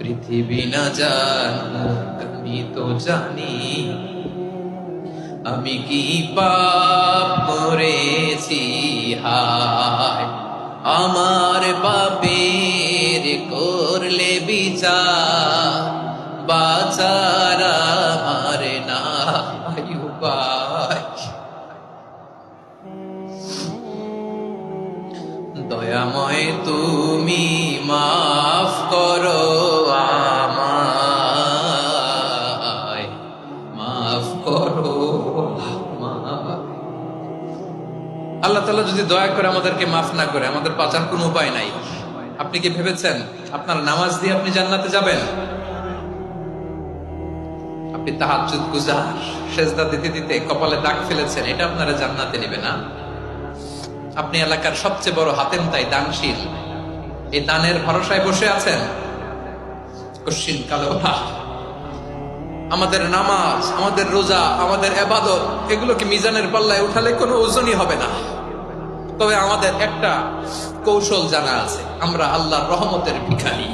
পৃথিবী না জানুক আমি তো জানি আমি কি পাপ করেছি। হায় আমার পাপের করলে বিচার, বাঁচার আমার নাই উপায়। দয়াময় তুমি মাফ করো আমায়, মাফ করো আমায়। আল্লাহ তাআলা যদি দয়া করে আমাদেরকে মাফ না করে, আমাদের বাঁচার কোনো উপায় নাই। আপনি কি ভেবেছেন আপনার নামাজ দিয়ে আপনি জান্নাতে যাবেন? আপনি তাহাজ্জুদ গুজার, সেজদা দিতে দিতে কপালে দাগ ফেলেছেন, এটা আপনারা জান্নাতে নেবে না? আপনি এলাকার সবচেয়ে বড় হাতেম তাই দানশীল, এই দানের ভরসায় বসে আছেন কশিন কালো না। আমাদের নামাজ, আমাদের রোজা, আমাদের ইবাদত, এগুলোকে মিজানের পাল্লায় উঠালে কোনো ওজনই হবে না। তবে আমাদের একটা কৌশল জানা আছে, আমরা আল্লাহর রহমতের ভিখারি।